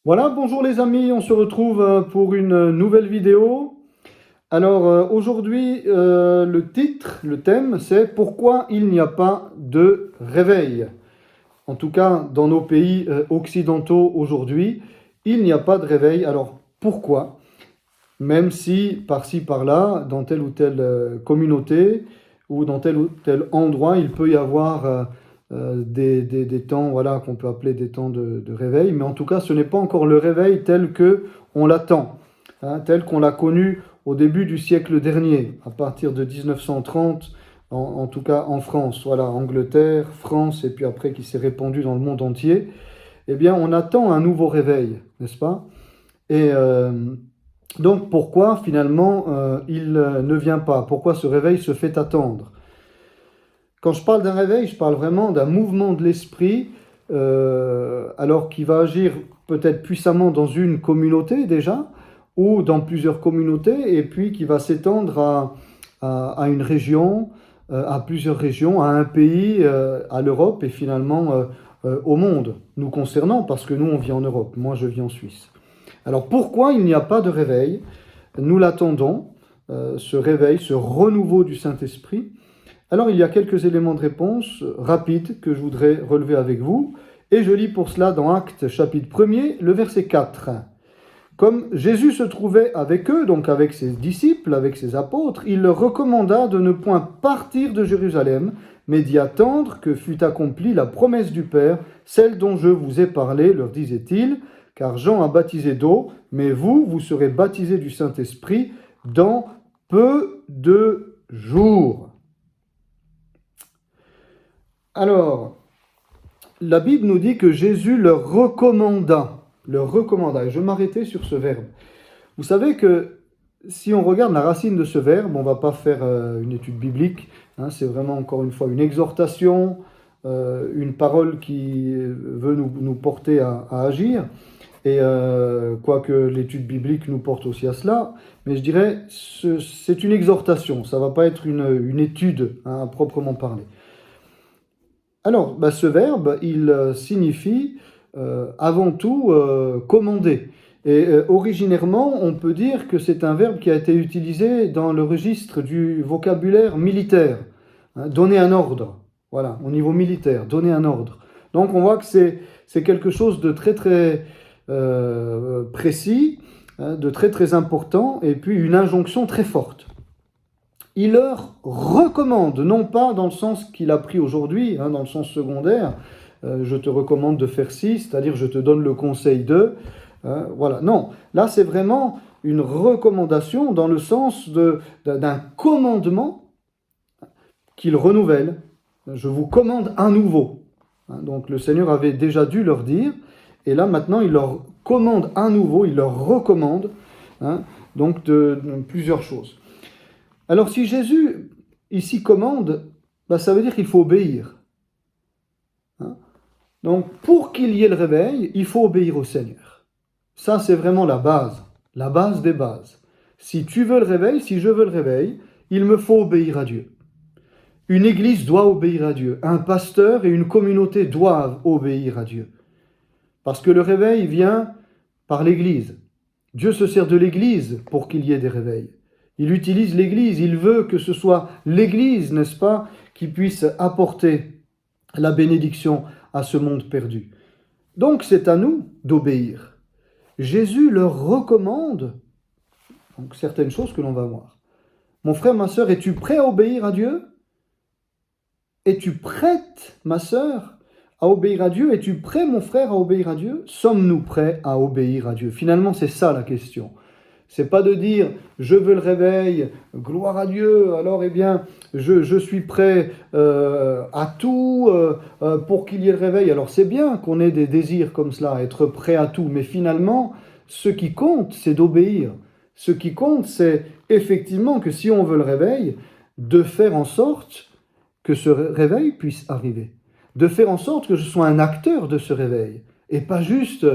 Voilà, bonjour les amis, on se retrouve pour une nouvelle vidéo. Alors aujourd'hui, le thème, c'est pourquoi il n'y a pas de réveil. En tout cas, dans nos pays occidentaux aujourd'hui, il n'y a pas de réveil. Alors pourquoi? Même si par-ci par-là, dans telle ou telle communauté ou dans tel ou tel endroit, il peut y avoir des temps, voilà, qu'on peut appeler des temps de réveil, mais en tout cas, ce n'est pas encore le réveil tel que on l'attend, hein, tel qu'on l'a connu au début du siècle dernier, à partir de 1930, en tout cas en France, voilà, Angleterre, France, et puis après qui s'est répandu dans le monde entier. Eh bien, on attend un nouveau réveil, n'est-ce pas? Et donc pourquoi finalement il ne vient pas? Pourquoi ce réveil se fait attendre? Quand je parle d'un réveil, je parle vraiment d'un mouvement de l'esprit, alors qui va agir peut-être puissamment dans une communauté déjà, ou dans plusieurs communautés, et puis qui va s'étendre à une région, à plusieurs régions, à un pays, à l'Europe et finalement au monde, nous concernant, parce que nous on vit en Europe, moi je vis en Suisse. Alors pourquoi il n'y a pas de réveil? Nous l'attendons, ce réveil, ce renouveau du Saint-Esprit. Alors il y a quelques éléments de réponse rapides que je voudrais relever avec vous. Et je lis pour cela dans Actes chapitre 1er, le verset 4. Comme Jésus se trouvait avec eux, donc avec ses disciples, avec ses apôtres, il leur recommanda de ne point partir de Jérusalem, mais d'y attendre que fût accomplie la promesse du Père, celle dont je vous ai parlé, leur disait-il, car Jean a baptisé d'eau, mais vous, vous serez baptisés du Saint-Esprit dans peu de jours. Alors, la Bible nous dit que Jésus leur recommanda. Et je m'arrêtais sur ce verbe. Vous savez que si on regarde la racine de ce verbe, on ne va pas faire une étude biblique, hein, c'est vraiment encore une fois une exhortation, une parole qui veut nous porter à agir, et quoique l'étude biblique nous porte aussi à cela, mais je dirais c'est une exhortation, ça ne va pas être une étude hein, à proprement parler. Alors, ce verbe, il signifie avant tout commander. Et originairement, on peut dire que c'est un verbe qui a été utilisé dans le registre du vocabulaire militaire. Hein, donner un ordre. Voilà, au niveau militaire, donner un ordre. Donc on voit que c'est quelque chose de très très précis, hein, de très très important, et puis une injonction très forte. Il leur recommande, non pas dans le sens qu'il a pris aujourd'hui, hein, dans le sens secondaire, je te recommande de faire ci, c'est-à-dire je te donne le conseil de, voilà. Non, là c'est vraiment une recommandation dans le sens d'un commandement qu'il renouvelle. Je vous commande à nouveau. Hein, donc le Seigneur avait déjà dû leur dire, et là maintenant il leur commande à nouveau, il leur recommande, hein, donc de plusieurs choses. Alors si Jésus ici commande, ça veut dire qu'il faut obéir. Hein? Donc pour qu'il y ait le réveil, il faut obéir au Seigneur. Ça c'est vraiment la base des bases. Si tu veux le réveil, si je veux le réveil, il me faut obéir à Dieu. Une église doit obéir à Dieu. Un pasteur et une communauté doivent obéir à Dieu. Parce que le réveil vient par l'église. Dieu se sert de l'église pour qu'il y ait des réveils. Il utilise l'Église, il veut que ce soit l'Église, n'est-ce pas, qui puisse apporter la bénédiction à ce monde perdu. Donc c'est à nous d'obéir. Jésus leur recommande donc, certaines choses que l'on va voir. Mon frère, ma sœur, es-tu prêt à obéir à Dieu? Es-tu prête, ma sœur, à obéir à Dieu? Es-tu prêt, mon frère, à obéir à Dieu? Sommes-nous prêts à obéir à Dieu? Finalement, c'est ça la question. C'est pas de dire je veux le réveil, gloire à Dieu, alors eh bien je suis prêt à tout pour qu'il y ait le réveil. Alors c'est bien qu'on ait des désirs comme cela, être prêt à tout, mais finalement ce qui compte c'est d'obéir. Ce qui compte c'est effectivement que si on veut le réveil, de faire en sorte que ce réveil puisse arriver. De faire en sorte que je sois un acteur de ce réveil et pas juste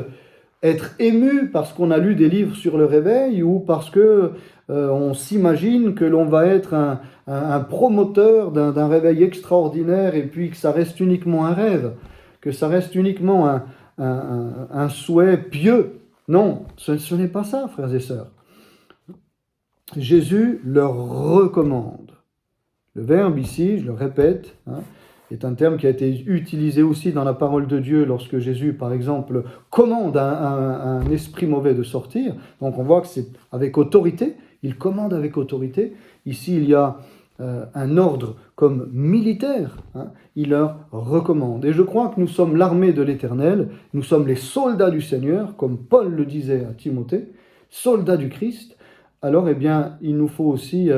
être ému parce qu'on a lu des livres sur le réveil ou parce que on s'imagine que l'on va être un promoteur d'un réveil extraordinaire et puis que ça reste uniquement un rêve, que ça reste uniquement un souhait pieux. Non, ce n'est pas ça, frères et sœurs. Jésus leur recommande. Le verbe ici, je le répète, est un terme qui a été utilisé aussi dans la parole de Dieu lorsque Jésus, par exemple, commande à un esprit mauvais de sortir. Donc on voit que c'est avec autorité, il commande avec autorité. Ici, il y a un ordre comme militaire, il leur recommande. Et je crois que nous sommes l'armée de l'Éternel, nous sommes les soldats du Seigneur, comme Paul le disait à Timothée, soldats du Christ. Alors, eh bien, il nous faut aussi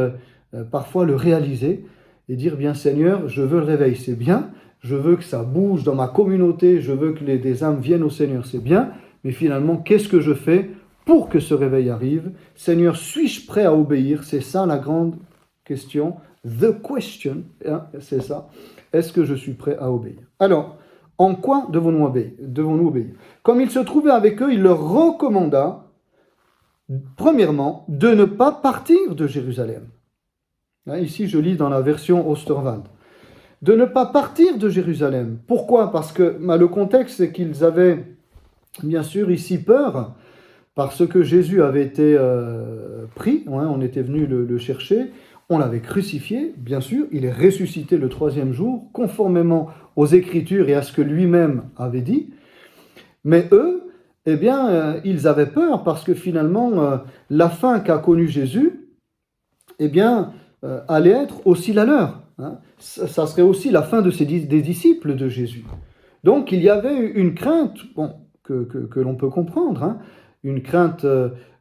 parfois le réaliser et dire, bien Seigneur, je veux le réveil, c'est bien, je veux que ça bouge dans ma communauté, je veux que des âmes viennent au Seigneur, c'est bien, mais finalement, qu'est-ce que je fais pour que ce réveil arrive? Seigneur, suis-je prêt à obéir? C'est ça la grande question, the question, c'est ça. Est-ce que je suis prêt à obéir? Alors, en quoi devons-nous obéir? Comme il se trouvait avec eux, il leur recommanda, premièrement, de ne pas partir de Jérusalem. Ici, je lis dans la version Osterwald. De ne pas partir de Jérusalem. Pourquoi? Parce que le contexte, c'est qu'ils avaient, bien sûr, ici peur, parce que Jésus avait été pris, on était venu le chercher, on l'avait crucifié, bien sûr, il est ressuscité le 3e jour, conformément aux Écritures et à ce que lui-même avait dit. Mais eux, eh bien, ils avaient peur parce que finalement, la fin qu'a connue Jésus, eh bien, allait être aussi la leur. Ça serait aussi la fin des disciples de Jésus. Donc, il y avait une crainte, que l'on peut comprendre, une crainte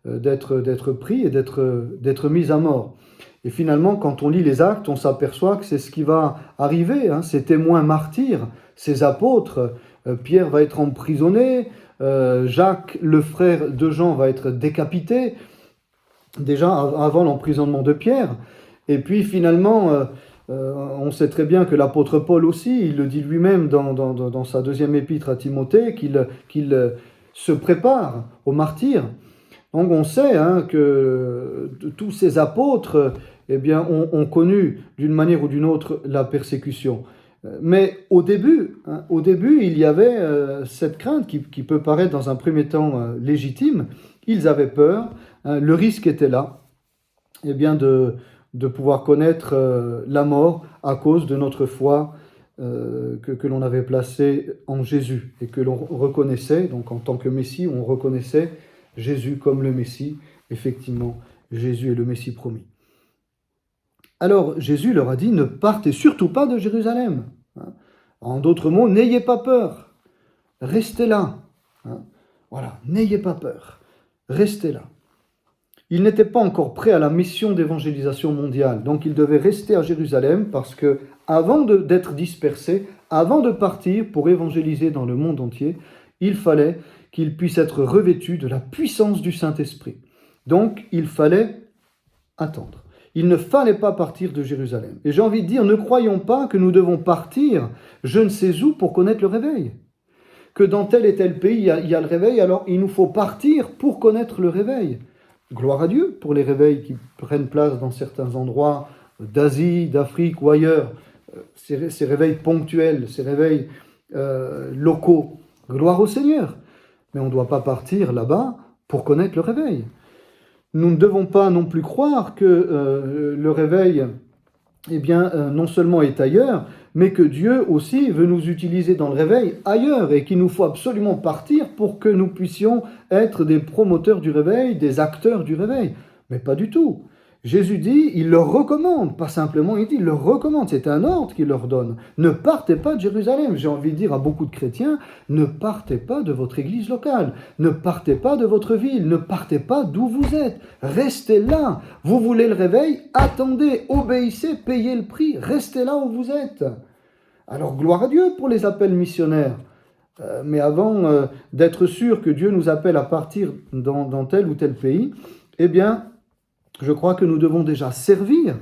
d'être pris et d'être mis à mort. Et finalement, quand on lit les Actes, on s'aperçoit que c'est ce qui va arriver. Ces témoins martyrs, ces apôtres, Pierre va être emprisonné, Jacques, le frère de Jean, va être décapité, déjà avant l'emprisonnement de Pierre. Et puis finalement, on sait très bien que l'apôtre Paul aussi, il le dit lui-même dans sa 2e épître à Timothée, qu'il se prépare au martyre. Donc on sait que tous ces apôtres eh bien, ont connu d'une manière ou d'une autre la persécution. Mais au début, il y avait cette crainte qui peut paraître dans un premier temps légitime. Ils avaient peur, le risque était là, eh bien de pouvoir connaître la mort à cause de notre foi que l'on avait placée en Jésus et que l'on reconnaissait, donc en tant que Messie, on reconnaissait Jésus comme le Messie. Effectivement, Jésus est le Messie promis. Alors Jésus leur a dit, ne partez surtout pas de Jérusalem. En d'autres mots, n'ayez pas peur, restez là. Voilà, n'ayez pas peur, restez là. Ils n'étaient pas encore prêts à la mission d'évangélisation mondiale, donc ils devaient rester à Jérusalem parce que, avant d'être dispersés, avant de partir pour évangéliser dans le monde entier, il fallait qu'ils puissent être revêtus de la puissance du Saint-Esprit. Donc, il fallait attendre. Il ne fallait pas partir de Jérusalem. Et j'ai envie de dire, ne croyons pas que nous devons partir je ne sais où pour connaître le réveil. Que dans tel et tel pays, il y a le réveil, alors il nous faut partir pour connaître le réveil. Gloire à Dieu pour les réveils qui prennent place dans certains endroits d'Asie, d'Afrique ou ailleurs. Ces réveils ponctuels, ces réveils locaux. Gloire au Seigneur. Mais on ne doit pas partir là-bas pour connaître le réveil. Nous ne devons pas non plus croire que le réveil, eh bien, non seulement est ailleurs, mais que Dieu aussi veut nous utiliser dans le réveil ailleurs et qu'il nous faut absolument partir pour que nous puissions être des promoteurs du réveil, des acteurs du réveil. Mais pas du tout. Jésus dit, il leur recommande, pas simplement il dit, il leur recommande, c'est un ordre qu'il leur donne. Ne partez pas de Jérusalem. J'ai envie de dire à beaucoup de chrétiens, ne partez pas de votre église locale, ne partez pas de votre ville, ne partez pas d'où vous êtes. Restez là. Vous voulez le réveil? Attendez, obéissez, payez le prix, restez là où vous êtes. Alors gloire à Dieu pour les appels missionnaires. Mais avant d'être sûr que Dieu nous appelle à partir dans tel ou tel pays, eh bien, je crois que nous devons déjà servir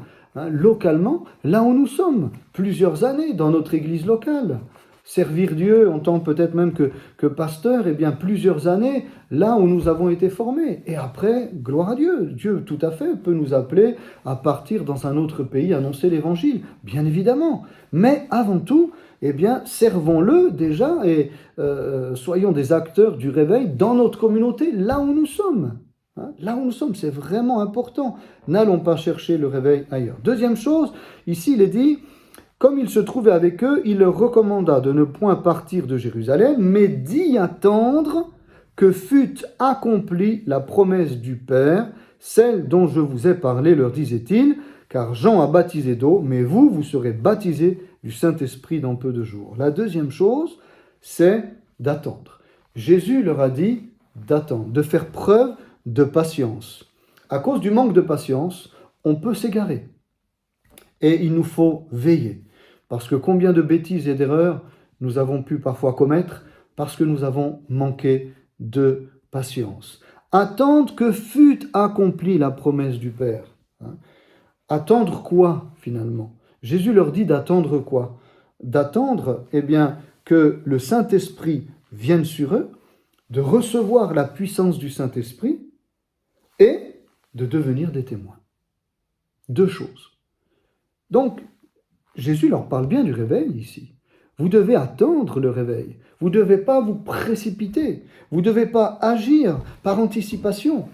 localement, là où nous sommes, plusieurs années dans notre église locale. Servir Dieu en tant peut-être même que pasteur, eh bien plusieurs années là où nous avons été formés. Et après, gloire à Dieu, Dieu tout à fait peut nous appeler à partir dans un autre pays, annoncer l'évangile, bien évidemment. Mais avant tout, eh bien, servons-le déjà et soyons des acteurs du réveil dans notre communauté, là où nous sommes. Hein, là où nous sommes, c'est vraiment important. N'allons pas chercher le réveil ailleurs. Deuxième chose, ici il est dit, comme il se trouvait avec eux, il leur recommanda de ne point partir de Jérusalem, mais d'y attendre que fût accomplie la promesse du Père, celle dont je vous ai parlé, leur disait-il, car Jean a baptisé d'eau, mais vous, vous serez baptisés du Saint-Esprit dans peu de jours. La deuxième chose, c'est d'attendre. Jésus leur a dit d'attendre, de faire preuve de patience. À cause du manque de patience, on peut s'égarer. Et il nous faut veiller. Parce que combien de bêtises et d'erreurs nous avons pu parfois commettre parce que nous avons manqué de patience. Attendre que fût accomplie la promesse du Père. Attendre quoi finalement? Jésus leur dit d'attendre quoi? D'attendre, eh bien, que le Saint-Esprit vienne sur eux, de recevoir la puissance du Saint-Esprit et de devenir des témoins. Deux choses. Donc, Jésus leur parle bien du réveil ici. Vous devez attendre le réveil. Vous ne devez pas vous précipiter. Vous ne devez pas agir par anticipation.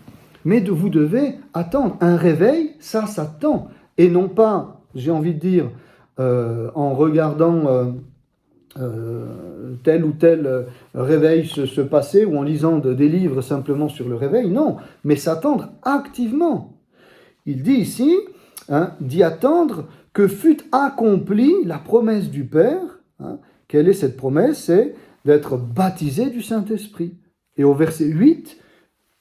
Mais vous devez attendre. Un réveil, ça s'attend. Et non pas, j'ai envie de dire, en regardant tel ou tel réveil se passer ou en lisant des livres simplement sur le réveil. Non, mais s'attendre activement. Il dit ici, d'y attendre que fût accomplie la promesse du Père. Quelle est cette promesse? C'est d'être baptisé du Saint-Esprit. Et au verset 8,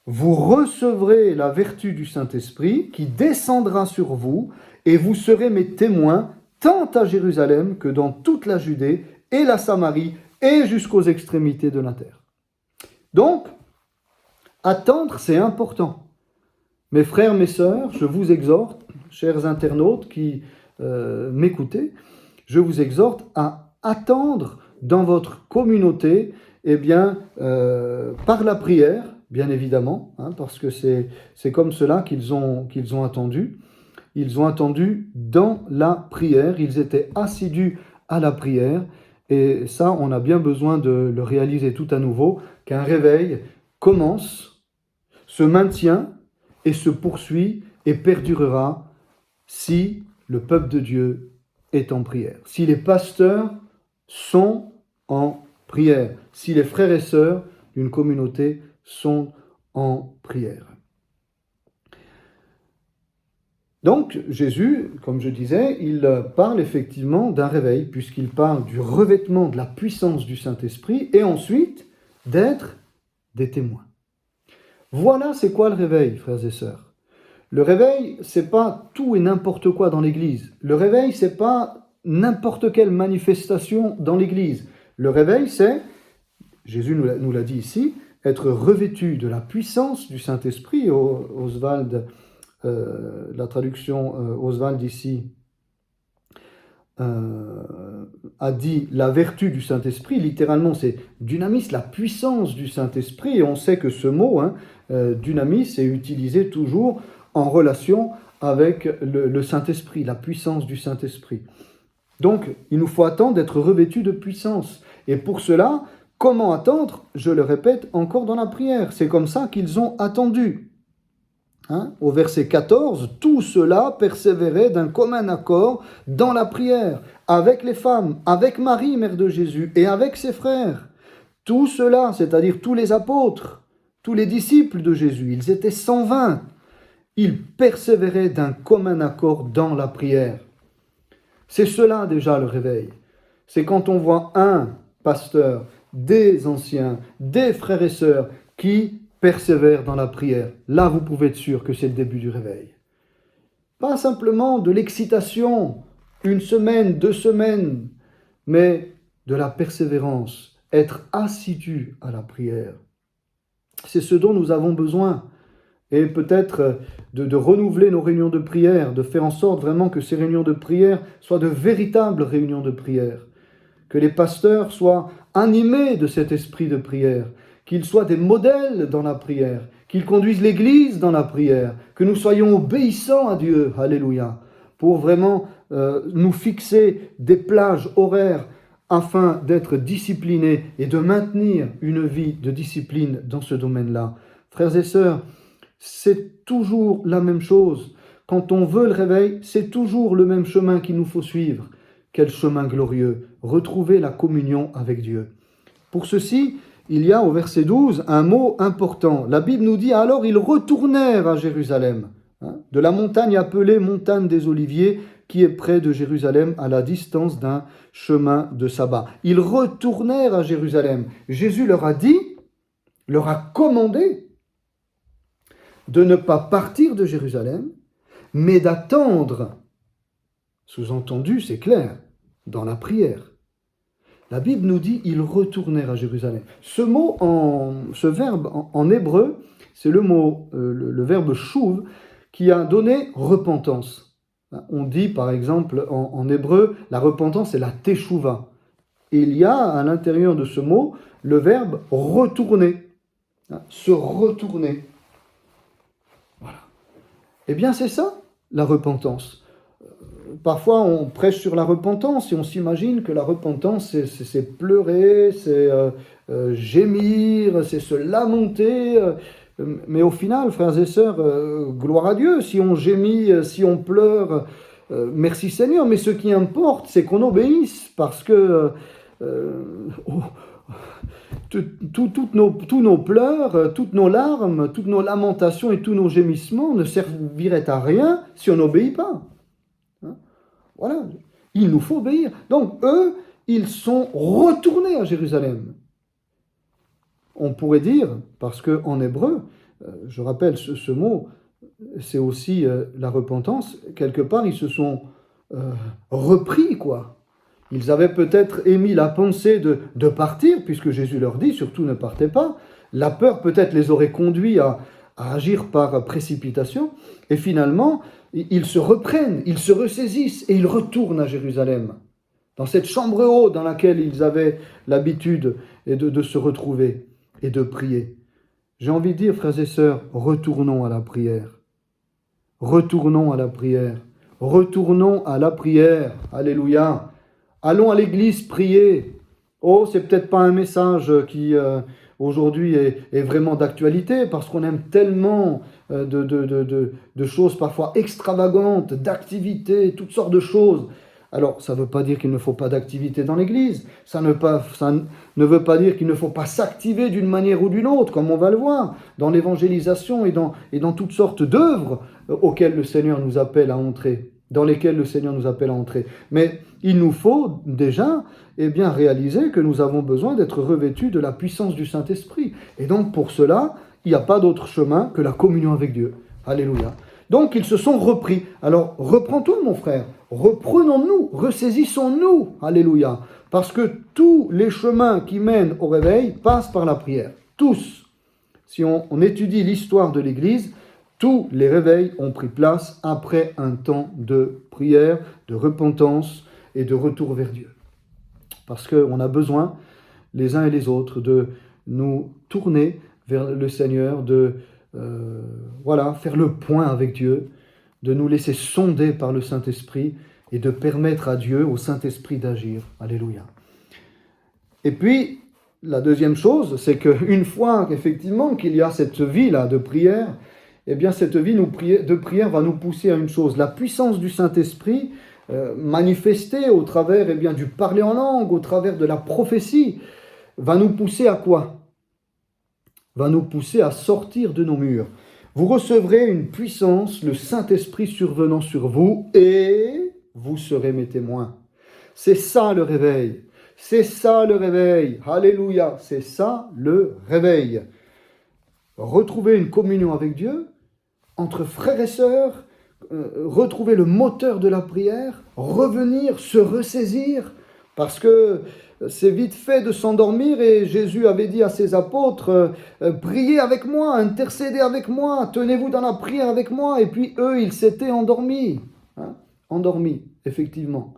vous recevrez la vertu du Saint-Esprit qui descendra sur vous et vous serez mes témoins tant à Jérusalem que dans toute la Judée et la Samarie et jusqu'aux extrémités de la terre. Donc, attendre, c'est important. Mes frères, mes sœurs, je vous exhorte, chers internautes qui m'écoutez, je vous exhorte à attendre dans votre communauté, eh bien, par la prière, bien évidemment, parce que c'est comme cela qu'ils ont attendu. Ils ont attendu dans la prière, ils étaient assidus à la prière, et ça, on a bien besoin de le réaliser tout à nouveau, qu'un réveil commence, se maintient et se poursuit et perdurera si le peuple de Dieu est en prière, si les pasteurs sont en prière, si les frères et sœurs d'une communauté sont en prière. Donc Jésus, comme je disais, il parle effectivement d'un réveil, puisqu'il parle du revêtement de la puissance du Saint-Esprit, et ensuite d'être des témoins. Voilà c'est quoi le réveil, frères et sœurs. Le réveil, c'est pas tout et n'importe quoi dans l'Église. Le réveil, c'est pas n'importe quelle manifestation dans l'Église. Le réveil, c'est, Jésus nous l'a dit ici, être revêtu de la puissance du Saint-Esprit. Oswald, la traduction Oswald ici a dit la vertu du Saint-Esprit. Littéralement, c'est dunamis, la puissance du Saint-Esprit. Et on sait que ce mot, dunamis, est utilisé toujours en relation avec le Saint-Esprit, la puissance du Saint-Esprit. Donc, il nous faut attendre d'être revêtus de puissance. Et pour cela, comment attendre? Je le répète encore dans la prière. C'est comme ça qu'ils ont attendu. Au verset 14, tout cela persévérait d'un commun accord dans la prière, avec les femmes, avec Marie, mère de Jésus, et avec ses frères. Tout cela, c'est-à-dire tous les apôtres, tous les disciples de Jésus, ils étaient 120. Ils persévéraient d'un commun accord dans la prière. C'est cela déjà le réveil. C'est quand on voit un pasteur, des anciens, des frères et sœurs qui persévèrent dans la prière. Là, vous pouvez être sûr que c'est le début du réveil. Pas simplement de l'excitation, 1 semaine, 2 semaines, mais de la persévérance, être assidu à la prière. C'est ce dont nous avons besoin. Et peut-être de renouveler nos réunions de prière, de faire en sorte vraiment que ces réunions de prière soient de véritables réunions de prière. Que les pasteurs soient animés de cet esprit de prière, qu'ils soient des modèles dans la prière, qu'ils conduisent l'Église dans la prière, que nous soyons obéissants à Dieu, alléluia, pour vraiment nous fixer des plages horaires afin d'être discipliné et de maintenir une vie de discipline dans ce domaine-là. Frères et sœurs, c'est toujours la même chose. Quand on veut le réveil, c'est toujours le même chemin qu'il nous faut suivre. Quel chemin glorieux! Retrouver la communion avec Dieu. Pour ceci, il y a au verset 12 un mot important. La Bible nous dit « Alors ils retournèrent à Jérusalem, de la montagne appelée montagne des Oliviers, qui est près de Jérusalem, à la distance d'un chemin de sabbat. » Ils retournèrent à Jérusalem. Jésus leur a dit, leur a commandé de ne pas partir de Jérusalem, mais d'attendre. Sous-entendu, c'est clair, dans la prière. La Bible nous dit « ils retournèrent à Jérusalem ». Ce verbe en hébreu, c'est le verbe « shuv » qui a donné repentance. On dit par exemple en hébreu, la repentance c'est la teshuva. Et il y a à l'intérieur de ce mot le verbe « retourner », se retourner. Voilà. Eh bien c'est ça, la repentance. Parfois, on prêche sur la repentance et on s'imagine que la repentance, c'est pleurer, c'est gémir, c'est se lamenter. Mais au final, frères et sœurs, gloire à Dieu, si on gémit, si on pleure, merci Seigneur. Mais ce qui importe, c'est qu'on obéisse, parce que tous nos pleurs, toutes nos larmes, toutes nos lamentations et tous nos gémissements ne serviraient à rien si on n'obéit pas. Voilà, il nous faut obéir. Donc eux, ils sont retournés à Jérusalem. On pourrait dire, parce qu'en hébreu, je rappelle ce mot, c'est aussi la repentance, quelque part ils se sont repris, quoi. Ils avaient peut-être émis la pensée de partir, puisque Jésus leur dit, surtout ne partez pas. La peur peut-être les aurait conduits à agir par précipitation, et finalement, ils se reprennent, ils se ressaisissent et ils retournent à Jérusalem, dans cette chambre haute dans laquelle ils avaient l'habitude de se retrouver et de prier. J'ai envie de dire, frères et sœurs, retournons à la prière. Retournons à la prière. Retournons à la prière. Alléluia. Allons à l'église prier. Oh, c'est peut-être pas un message qui aujourd'hui est vraiment d'actualité, parce qu'on aime tellement de choses parfois extravagantes, d'activités, toutes sortes de choses. Alors, ça ne veut pas dire qu'il ne faut pas d'activité dans l'Église, ça ne veut pas dire qu'il ne faut pas s'activer d'une manière ou d'une autre, comme on va le voir, dans l'évangélisation et dans toutes sortes d'œuvres auxquelles le Seigneur nous appelle à entrer, dans lesquelles le Seigneur nous appelle à entrer. Mais il nous faut déjà réaliser que nous avons besoin d'être revêtus de la puissance du Saint-Esprit. Et donc, pour cela, il n'y a pas d'autre chemin que la communion avec Dieu. Alléluia. Donc, ils se sont repris. Alors, reprends-toi, mon frère. Reprenons-nous, ressaisissons-nous. Alléluia. Parce que tous les chemins qui mènent au réveil passent par la prière. Tous. Si on étudie l'histoire de l'Église, tous les réveils ont pris place après un temps de prière, de repentance et de retour vers Dieu. Parce qu'on a besoin, les uns et les autres, de nous tourner vers le Seigneur, de faire le point avec Dieu, de nous laisser sonder par le Saint-Esprit et de permettre à Dieu, au Saint-Esprit, d'agir. Alléluia. Et puis, la deuxième chose, c'est qu'une fois qu'effectivement qu'il y a cette vie-là de prière, cette vie de prière va nous pousser à une chose, la puissance du Saint-Esprit manifestée au travers du parler en langue, au travers de la prophétie, va nous pousser à quoi ? Va nous pousser à sortir de nos murs. Vous recevrez une puissance, le Saint-Esprit survenant sur vous, et vous serez mes témoins. C'est ça le réveil. C'est ça le réveil. Alléluia. C'est ça le réveil. Retrouver une communion avec Dieu, entre frères et sœurs, retrouver le moteur de la prière, revenir, se ressaisir, parce que c'est vite fait de s'endormir, et Jésus avait dit à ses apôtres, priez avec moi, intercédez avec moi, tenez-vous dans la prière avec moi, et puis eux, ils s'étaient endormis, endormis, effectivement.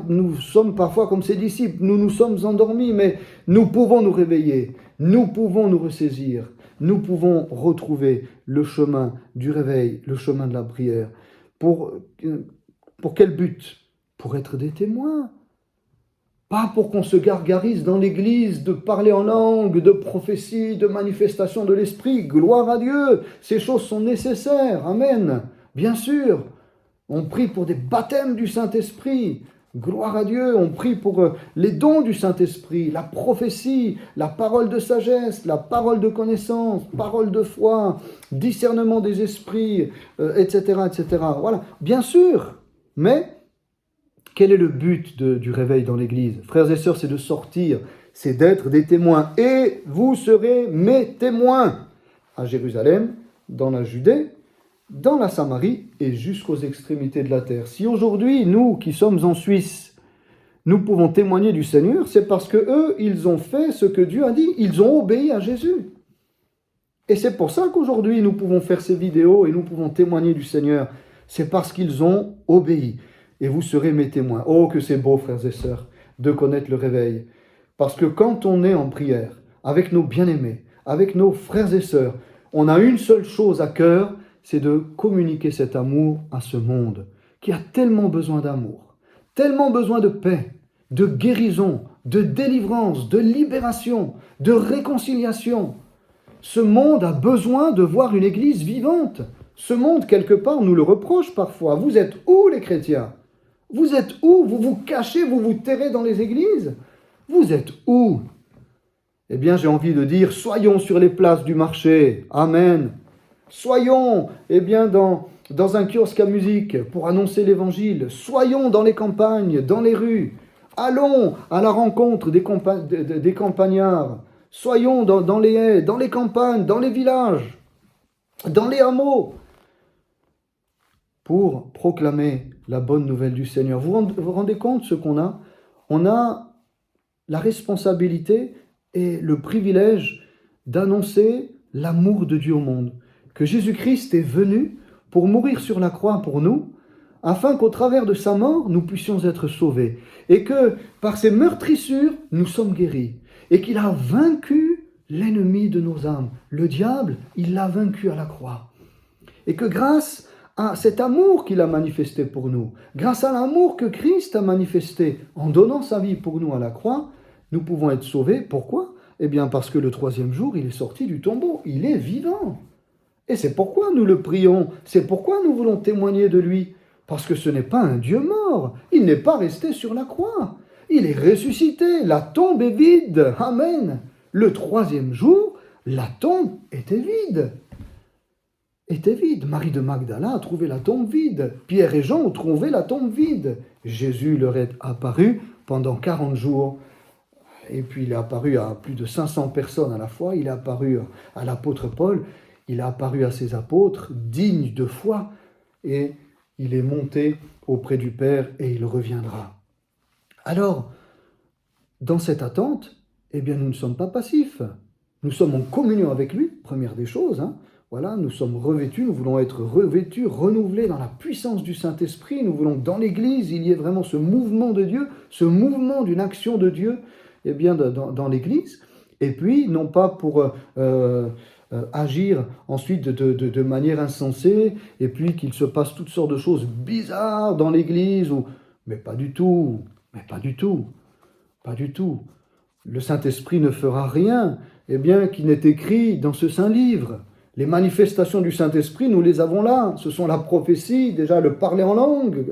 Nous sommes parfois comme ces disciples, nous nous sommes endormis, mais nous pouvons nous réveiller, nous pouvons nous ressaisir, nous pouvons retrouver le chemin du réveil, le chemin de la prière. Pour quel but ? Pour être des témoins. Pas pour qu'on se gargarise dans l'église de parler en langue, de prophétie, de manifestation de l'esprit. Gloire à Dieu, ces choses sont nécessaires. Amen. Bien sûr, on prie pour des baptêmes du Saint-Esprit. Gloire à Dieu, on prie pour les dons du Saint-Esprit, la prophétie, la parole de sagesse, la parole de connaissance, parole de foi, discernement des esprits, etc., etc. Voilà, bien sûr, mais quel est le but du réveil dans l'Église? Frères et sœurs, c'est de sortir, c'est d'être des témoins. Et vous serez mes témoins à Jérusalem, dans la Judée, dans la Samarie et jusqu'aux extrémités de la terre. Si aujourd'hui, nous qui sommes en Suisse, nous pouvons témoigner du Seigneur, c'est parce que eux, ils ont fait ce que Dieu a dit, ils ont obéi à Jésus. Et c'est pour ça qu'aujourd'hui, nous pouvons faire ces vidéos et nous pouvons témoigner du Seigneur. C'est parce qu'ils ont obéi. Et vous serez mes témoins. Oh, que c'est beau, frères et sœurs, de connaître le réveil. Parce que quand on est en prière, avec nos bien-aimés, avec nos frères et sœurs, on a une seule chose à cœur, c'est de communiquer cet amour à ce monde qui a tellement besoin d'amour, tellement besoin de paix, de guérison, de délivrance, de libération, de réconciliation. Ce monde a besoin de voir une église vivante. Ce monde, quelque part, nous le reproche parfois. Vous êtes où, les chrétiens? Vous êtes où? Vous vous cachez, vous vous terrez dans les églises? Vous êtes où? Eh bien, j'ai envie de dire, soyons sur les places du marché. Amen. Soyons, eh bien, dans un kiosque à musique pour annoncer l'évangile. Soyons dans les campagnes, dans les rues. Allons à la rencontre des campagnards. Soyons dans les haies, dans les campagnes, dans les villages, dans les hameaux, pour proclamer la bonne nouvelle du Seigneur. Vous vous rendez compte ce qu'on a? On a la responsabilité et le privilège d'annoncer l'amour de Dieu au monde. Que Jésus-Christ est venu pour mourir sur la croix pour nous, afin qu'au travers de sa mort, nous puissions être sauvés. Et que par ses meurtrissures, nous sommes guéris. Et qu'il a vaincu l'ennemi de nos âmes. Le diable, il l'a vaincu à la croix. Et que grâce à cet amour qu'il a manifesté pour nous, grâce à l'amour que Christ a manifesté en donnant sa vie pour nous à la croix, nous pouvons être sauvés. Pourquoi? Eh bien parce que le troisième jour, il est sorti du tombeau. Il est vivant. Et c'est pourquoi nous le prions. C'est pourquoi nous voulons témoigner de lui. Parce que ce n'est pas un Dieu mort. Il n'est pas resté sur la croix. Il est ressuscité. La tombe est vide. Amen. Le troisième jour, la tombe était vide. Marie de Magdala a trouvé la tombe vide. Pierre et Jean ont trouvé la tombe vide. Jésus leur est apparu pendant 40 jours. Et puis il est apparu à plus de 500 personnes à la fois. Il est apparu à l'apôtre Paul. Il est apparu à ses apôtres, dignes de foi. Et il est monté auprès du Père et il reviendra. Alors, dans cette attente, eh bien, nous ne sommes pas passifs. Nous sommes en communion avec lui, première des choses. Voilà, nous sommes revêtus, nous voulons être revêtus, renouvelés dans la puissance du Saint-Esprit. Nous voulons que dans l'Église, il y ait vraiment ce mouvement de Dieu, ce mouvement d'une action de Dieu, eh bien, dans l'Église. Et puis, non pas pour agir ensuite de manière insensée, et puis qu'il se passe toutes sortes de choses bizarres dans l'Église, mais pas du tout, pas du tout. Le Saint-Esprit ne fera rien, eh bien, qui n'est écrit dans ce saint livre. Les manifestations du Saint-Esprit, nous les avons là. Ce sont la prophétie, déjà le parler en langue.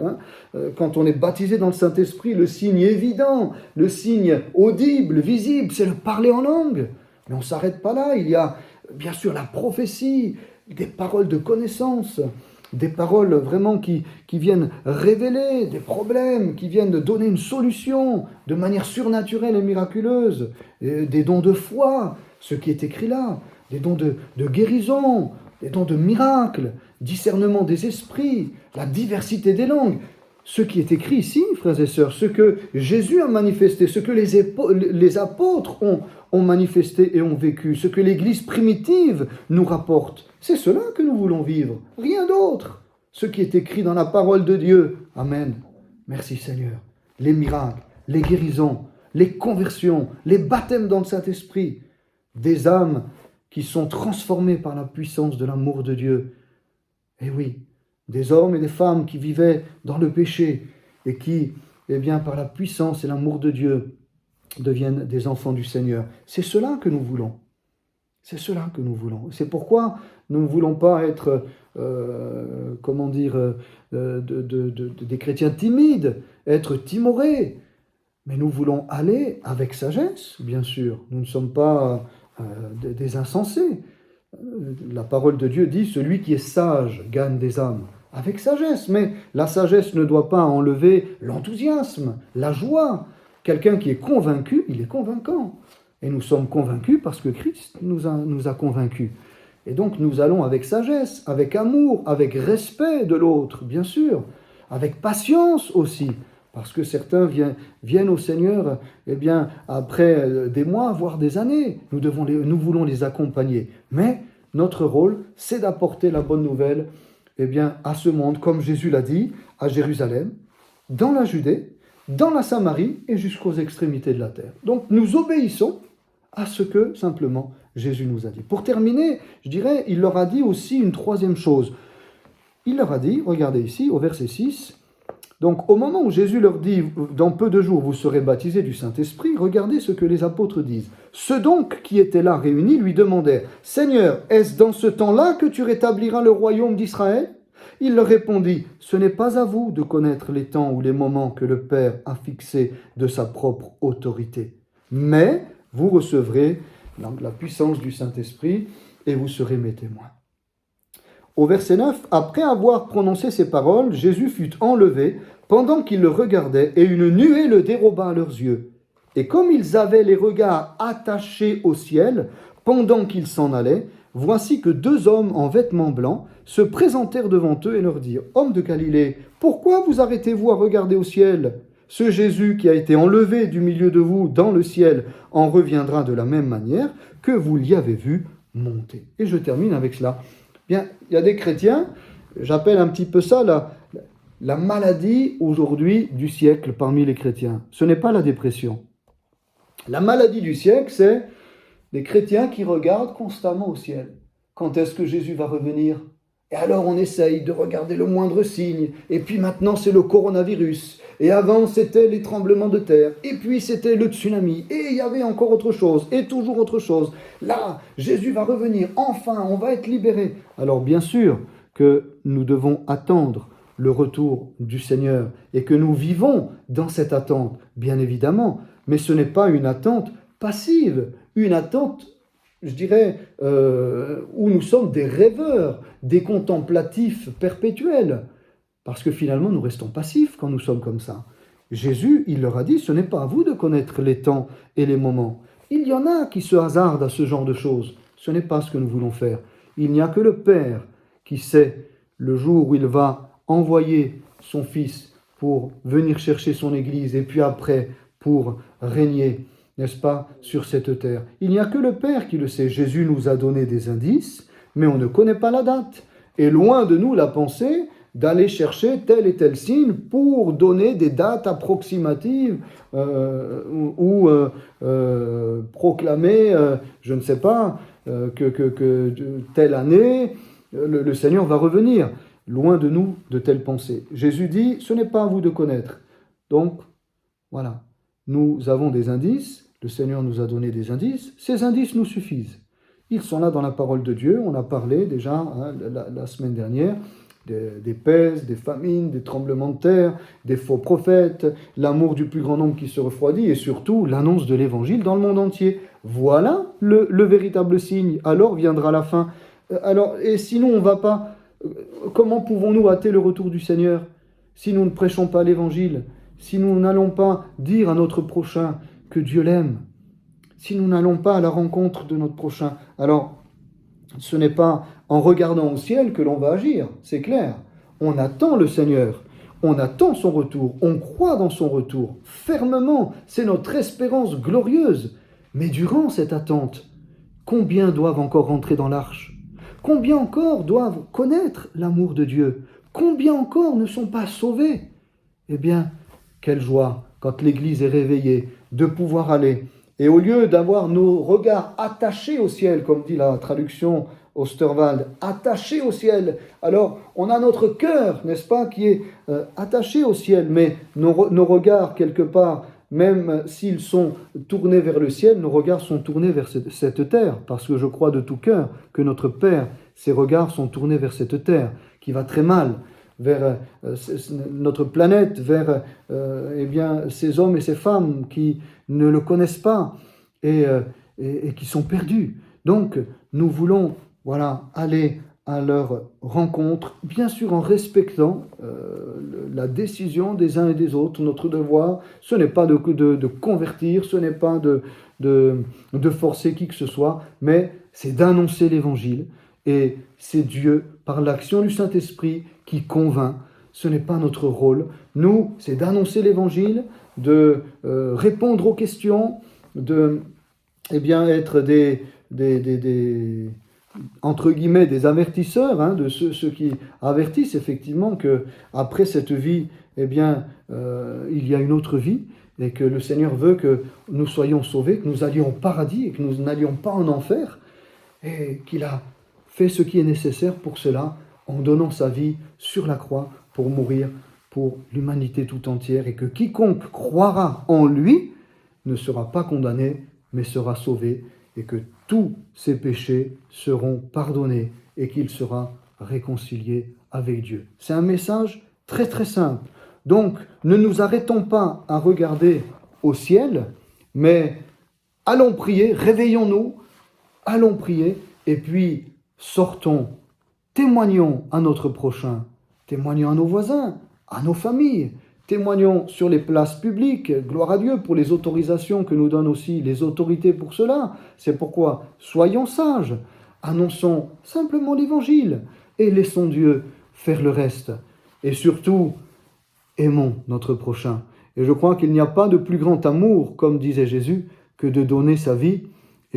Quand on est baptisé dans le Saint-Esprit, le signe évident, le signe audible, visible, c'est le parler en langue. Mais on ne s'arrête pas là. Il y a bien sûr la prophétie, des paroles de connaissance, des paroles vraiment qui viennent révéler des problèmes, qui viennent donner une solution de manière surnaturelle et miraculeuse, et des dons de foi, ce qui est écrit là, des dons de guérison, des dons de miracles, discernement des esprits, la diversité des langues. Ce qui est écrit ici, frères et sœurs, ce que Jésus a manifesté, ce que les apôtres ont manifesté et ont vécu, ce que l'Église primitive nous rapporte, c'est cela que nous voulons vivre, rien d'autre. Ce qui est écrit dans la parole de Dieu. Amen. Merci Seigneur. Les miracles, les guérisons, les conversions, les baptêmes dans le Saint-Esprit, des âmes qui sont transformées par la puissance de l'amour de Dieu. Et oui, des hommes et des femmes qui vivaient dans le péché et qui eh bien, par la puissance et l'amour de Dieu, deviennent des enfants du Seigneur. C'est cela que nous voulons. C'est cela que nous voulons. C'est pourquoi nous ne voulons pas être, des chrétiens timides, être timorés. Mais nous voulons aller avec sagesse, bien sûr. Nous ne sommes pas des insensés. La parole de Dieu dit, celui qui est sage gagne des âmes. Avec sagesse, mais la sagesse ne doit pas enlever l'enthousiasme, la joie. Quelqu'un qui est convaincu, il est convaincant. Et nous sommes convaincus parce que Christ nous a convaincus. Et donc nous allons avec sagesse, avec amour, avec respect de l'autre, bien sûr, avec patience aussi, parce que certains viennent au Seigneur, eh bien, après des mois, voire des années. Nous voulons les accompagner. Mais notre rôle, c'est d'apporter la bonne nouvelle, eh bien, à ce monde, comme Jésus l'a dit, à Jérusalem, dans la Judée, dans la Samarie et jusqu'aux extrémités de la terre. Donc nous obéissons à ce que simplement Jésus nous a dit. Pour terminer, je dirais, il leur a dit aussi une troisième chose. Il leur a dit, regardez ici, au verset 6, donc au moment où Jésus leur dit, dans peu de jours vous serez baptisés du Saint-Esprit, regardez ce que les apôtres disent. Ceux donc qui étaient là réunis lui demandèrent, « Seigneur, est-ce dans ce temps-là que tu rétabliras le royaume d'Israël ?» Il leur répondit, « Ce n'est pas à vous de connaître les temps ou les moments que le Père a fixés de sa propre autorité. Mais vous recevrez la puissance du Saint-Esprit et vous serez mes témoins. » Au verset 9, après avoir prononcé ces paroles, Jésus fut enlevé pendant qu'ils le regardaient et une nuée le déroba à leurs yeux. Et comme ils avaient les regards attachés au ciel pendant qu'ils s'en allaient, voici que deux hommes en vêtements blancs se présentèrent devant eux et leur dirent, « Hommes de Galilée, pourquoi vous arrêtez-vous à regarder au ciel ? Ce Jésus qui a été enlevé du milieu de vous dans le ciel en reviendra de la même manière que vous l'y avez vu monter. » Et je termine avec cela. Bien, il y a des chrétiens, j'appelle un petit peu ça la maladie aujourd'hui du siècle parmi les chrétiens. Ce n'est pas la dépression. La maladie du siècle, c'est des chrétiens qui regardent constamment au ciel. Quand est-ce que Jésus va revenir ? Et alors on essaye de regarder le moindre signe. Et puis maintenant c'est le coronavirus. Et avant c'était les tremblements de terre. Et puis c'était le tsunami. Et il y avait encore autre chose. Et toujours autre chose. Là, Jésus va revenir. Enfin, on va être libérés. Alors bien sûr que nous devons attendre le retour du Seigneur. Et que nous vivons dans cette attente, bien évidemment. Mais ce n'est pas une attente passive. Une attente, je dirais, où nous sommes des rêveurs, des contemplatifs perpétuels. Parce que finalement, nous restons passifs quand nous sommes comme ça. Jésus, il leur a dit, ce n'est pas à vous de connaître les temps et les moments. Il y en a qui se hasardent à ce genre de choses. Ce n'est pas ce que nous voulons faire. Il n'y a que le Père qui sait le jour où il va envoyer son Fils pour venir chercher son Église et puis après pour régner, n'est-ce pas, sur cette terre. Il n'y a que le Père qui le sait. Jésus nous a donné des indices, mais on ne connaît pas la date. Et loin de nous la pensée d'aller chercher tel et tel signe pour donner des dates approximatives ou proclamer, je ne sais pas, que telle année, le Seigneur va revenir. Loin de nous de telles pensées. Jésus dit, ce n'est pas à vous de connaître. Donc, voilà, nous avons des indices, le Seigneur nous a donné des indices, ces indices nous suffisent. Ils sont là dans la parole de Dieu, on a parlé déjà la semaine dernière, des pestes, des famines, des tremblements de terre, des faux prophètes, l'amour du plus grand nombre qui se refroidit et surtout l'annonce de l'évangile dans le monde entier. Voilà le véritable signe. Alors viendra la fin. Et sinon on ne va pas... Comment pouvons-nous hâter le retour du Seigneur si nous ne prêchons pas l'évangile, si nous n'allons pas dire à notre prochain que Dieu l'aime, si nous n'allons pas à la rencontre de notre prochain? Alors, ce n'est pas en regardant au ciel que l'on va agir, c'est clair. On attend le Seigneur, on attend son retour, on croit dans son retour, fermement, c'est notre espérance glorieuse. Mais durant cette attente, combien doivent encore rentrer dans l'arche? Combien encore doivent connaître l'amour de Dieu? Combien encore ne sont pas sauvés? Eh bien, quelle joie, quand l'Église est réveillée, de pouvoir aller. Et au lieu d'avoir nos regards attachés au ciel, comme dit la traduction Osterwald, attaché au ciel. Alors, on a notre cœur, n'est-ce pas, qui est attaché au ciel, mais nos regards, quelque part, même s'ils sont tournés vers le ciel, nos regards sont tournés vers cette terre, parce que je crois de tout cœur que notre Père, ses regards sont tournés vers cette terre, qui va très mal, vers notre planète, vers eh bien, ces hommes et ces femmes qui ne le connaissent pas et qui sont perdus. Donc, nous voulons aller à leur rencontre, bien sûr en respectant la décision des uns et des autres. Notre devoir, ce n'est pas de convertir, ce n'est pas de forcer qui que ce soit, mais c'est d'annoncer l'Évangile. Et c'est Dieu, par l'action du Saint-Esprit, qui convainc. Ce n'est pas notre rôle. Nous, c'est d'annoncer l'Évangile, de répondre aux questions, de être entre guillemets, des avertisseurs, de ceux qui avertissent effectivement qu'après cette vie, il y a une autre vie, et que le Seigneur veut que nous soyons sauvés, que nous allions au paradis, et que nous n'allions pas en enfer, et qu'il a fait ce qui est nécessaire pour cela, en donnant sa vie sur la croix pour mourir pour l'humanité tout entière, et que quiconque croira en lui ne sera pas condamné, mais sera sauvé, et que tous ses péchés seront pardonnés et qu'il sera réconcilié avec Dieu. C'est un message très très simple. Donc, ne nous arrêtons pas à regarder au ciel, mais allons prier, réveillons-nous, allons prier, et puis sortons, témoignons à notre prochain, témoignons à nos voisins, à nos familles, témoignons sur les places publiques, gloire à Dieu pour les autorisations que nous donnent aussi les autorités pour cela. C'est pourquoi soyons sages, annonçons simplement l'Évangile et laissons Dieu faire le reste. Et surtout, aimons notre prochain. Et je crois qu'il n'y a pas de plus grand amour, comme disait Jésus, que de donner sa vie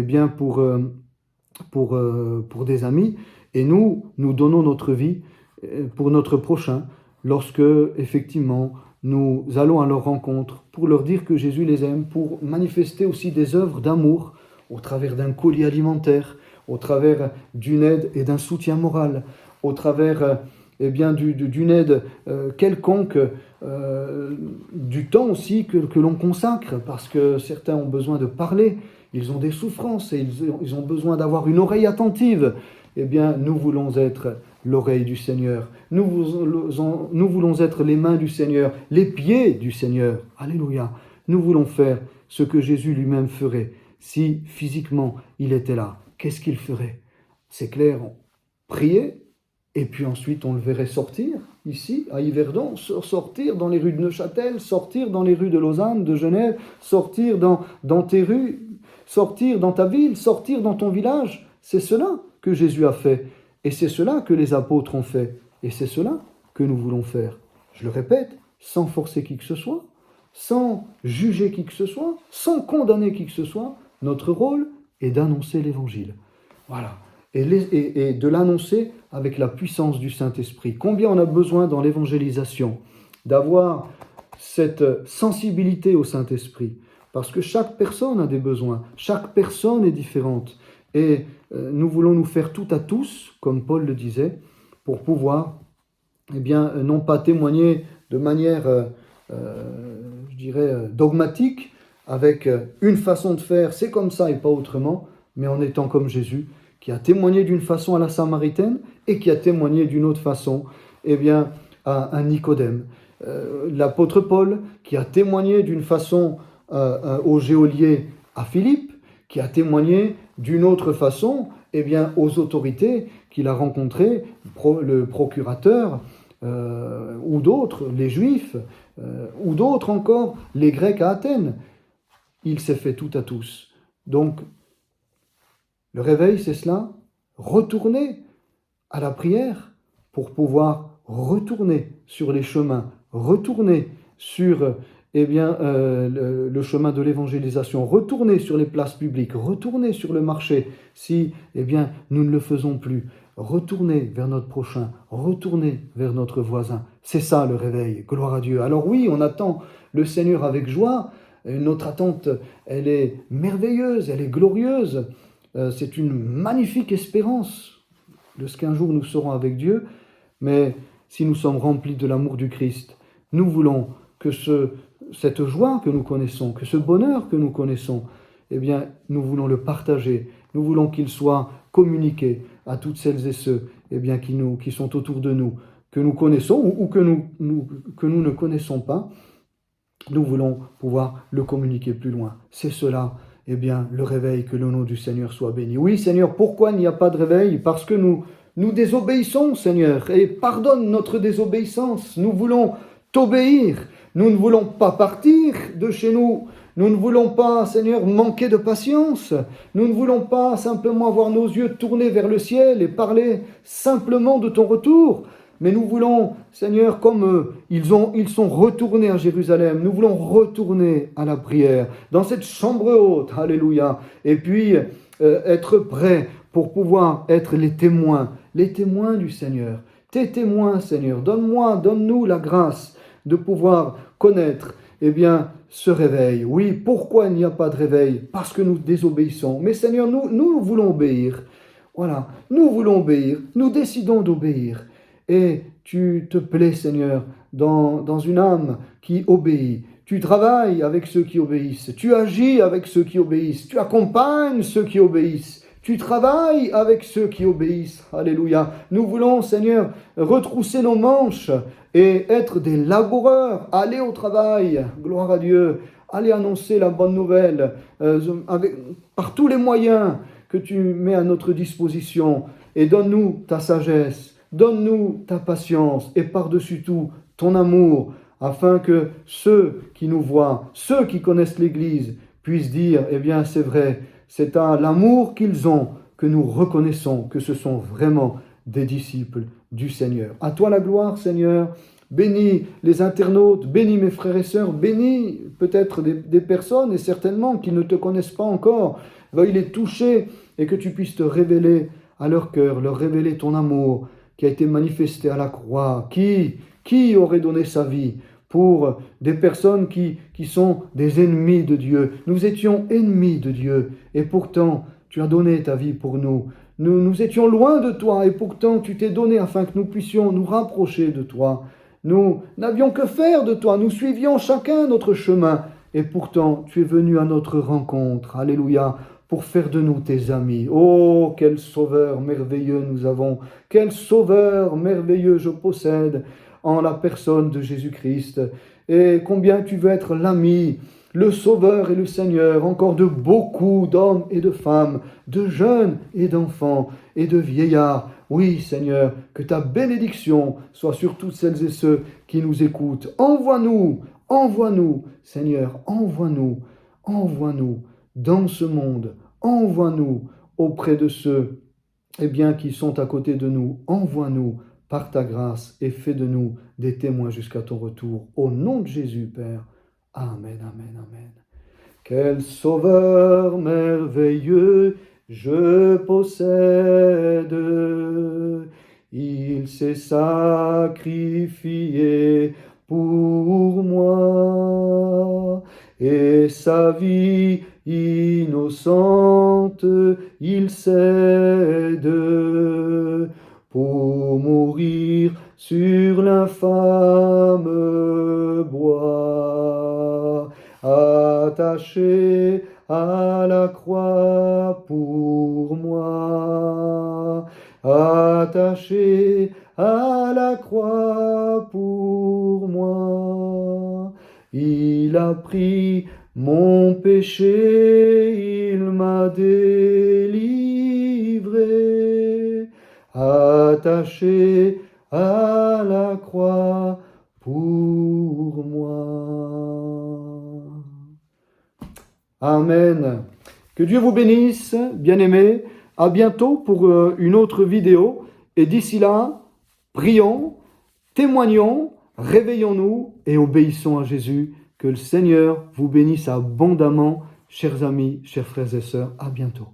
pour des amis. Et nous donnons notre vie pour notre prochain lorsque, effectivement, nous allons à leur rencontre pour leur dire que Jésus les aime, pour manifester aussi des œuvres d'amour au travers d'un colis alimentaire, au travers d'une aide et d'un soutien moral, au travers d'une aide quelconque, du temps aussi que l'on consacre, parce que certains ont besoin de parler, ils ont des souffrances et ils ont besoin d'avoir une oreille attentive. Nous voulons être l'oreille du Seigneur. Nous voulons être les mains du Seigneur, les pieds du Seigneur. Alléluia. Nous voulons faire ce que Jésus lui-même ferait. Si physiquement il était là, qu'est-ce qu'il ferait? C'est clair, prier, et puis ensuite on le verrait sortir, ici, à Yverdon, sortir dans les rues de Neuchâtel, sortir dans les rues de Lausanne, de Genève, sortir dans tes rues, sortir dans ta ville, sortir dans ton village. C'est cela que Jésus a fait. Et c'est cela que les apôtres ont fait. Et c'est cela que nous voulons faire. Je le répète, sans forcer qui que ce soit, sans juger qui que ce soit, sans condamner qui que ce soit. Notre rôle est d'annoncer l'Évangile. Voilà. Et de l'annoncer avec la puissance du Saint-Esprit. Combien on a besoin dans l'évangélisation d'avoir cette sensibilité au Saint-Esprit. Parce que chaque personne a des besoins. Chaque personne est différente. Et nous voulons nous faire tout à tous, comme Paul le disait, pour pouvoir, non pas témoigner de manière, dogmatique, avec une façon de faire, c'est comme ça et pas autrement, mais en étant comme Jésus, qui a témoigné d'une façon à la Samaritaine et qui a témoigné d'une autre façon, à un Nicodème. L'apôtre Paul, qui a témoigné d'une façon au geôlier à Philippe, qui a témoigné d'une autre façon aux autorités qu'il a rencontrées, le procurateur, ou d'autres, les Juifs, ou d'autres encore, les Grecs à Athènes. Il s'est fait tout à tous. Donc, le réveil, c'est cela, retourner à la prière pour pouvoir retourner sur les chemins, retourner sur le chemin de l'évangélisation, retourner sur les places publiques, retourner sur le marché, si nous ne le faisons plus, retourner vers notre prochain, retourner vers notre voisin. C'est ça le réveil, gloire à Dieu. Alors oui, on attend le Seigneur avec joie, notre attente, elle est merveilleuse, elle est glorieuse, c'est une magnifique espérance, de ce qu'un jour nous serons avec Dieu, mais si nous sommes remplis de l'amour du Christ, nous voulons que cette joie que nous connaissons, que ce bonheur que nous connaissons, eh bien, nous voulons le partager. Nous voulons qu'il soit communiqué à toutes celles et ceux eh bien, qui sont autour de nous, que nous connaissons ou que nous ne connaissons pas. Nous voulons pouvoir le communiquer plus loin. C'est cela, eh bien, le réveil, que le nom du Seigneur soit béni. Oui, Seigneur, pourquoi il n'y a pas de réveil? Parce que nous désobéissons, Seigneur, et pardonne notre désobéissance. Nous voulons t'obéir. Nous ne voulons pas partir de chez nous. Nous ne voulons pas, Seigneur, manquer de patience. Nous ne voulons pas simplement avoir nos yeux tournés vers le ciel et parler simplement de ton retour. Mais nous voulons, Seigneur, comme ils sont retournés à Jérusalem, nous voulons retourner à la prière, dans cette chambre haute, alléluia, et puis être prêts pour pouvoir être les témoins du Seigneur. Tes témoins, Seigneur, donne-nous la grâce de pouvoir connaître, eh bien, ce réveil. Oui, pourquoi il n'y a pas de réveil? Parce que nous désobéissons. Mais Seigneur, nous voulons obéir. Voilà, nous voulons obéir, nous décidons d'obéir. Et tu te plais, Seigneur, dans une âme qui obéit. Tu travailles avec ceux qui obéissent. Tu agis avec ceux qui obéissent. Tu accompagnes ceux qui obéissent. Tu travailles avec ceux qui obéissent. Alléluia. Nous voulons, Seigneur, retrousser nos manches et être des laboureurs. Aller au travail. Gloire à Dieu. Aller annoncer la bonne nouvelle par tous les moyens que tu mets à notre disposition. Et donne-nous ta sagesse. Donne-nous ta patience et par-dessus tout ton amour, afin que ceux qui nous voient, ceux qui connaissent l'Église, puissent dire, eh bien c'est vrai, c'est à l'amour qu'ils ont que nous reconnaissons que ce sont vraiment des disciples du Seigneur. À toi la gloire, Seigneur. Bénis les internautes, bénis mes frères et sœurs, bénis peut-être des personnes et certainement qui ne te connaissent pas encore. Veuille les toucher et que tu puisses te révéler à leur cœur, leur révéler ton amour qui a été manifesté à la croix. Qui aurait donné sa vie pour des personnes qui sont des ennemis de Dieu? Nous étions ennemis de Dieu et pourtant tu as donné ta vie pour nous. Nous étions loin de toi et pourtant tu t'es donné afin que nous puissions nous rapprocher de toi. Nous n'avions que faire de toi, nous suivions chacun notre chemin et pourtant tu es venu à notre rencontre. Alléluia. Pour faire de nous tes amis. Oh, quel sauveur merveilleux nous avons, quel sauveur merveilleux je possède en la personne de Jésus-Christ. Et combien tu veux être l'ami, le sauveur et le Seigneur, encore de beaucoup d'hommes et de femmes, de jeunes et d'enfants et de vieillards. Oui, Seigneur, que ta bénédiction soit sur toutes celles et ceux qui nous écoutent. Envoie-nous, Seigneur, envoie-nous dans ce monde. Envoie-nous auprès de ceux eh bien, qui sont à côté de nous. Envoie-nous par ta grâce et fais de nous des témoins jusqu'à ton retour. Au nom de Jésus, Père. Amen, amen, amen. Quel sauveur merveilleux je possède. Il s'est sacrifié pour moi et sa vie innocente il cède pour mourir sur l'infâme bois, attaché à la croix pour moi, attaché à la croix pour moi. Il a pris mon péché, il m'a délivré, attaché à la croix pour moi. Amen. Que Dieu vous bénisse, bien-aimés. À bientôt pour une autre vidéo. Et d'ici là, prions, témoignons, réveillons-nous et obéissons à Jésus. Que le Seigneur vous bénisse abondamment, chers amis, chers frères et sœurs. À bientôt.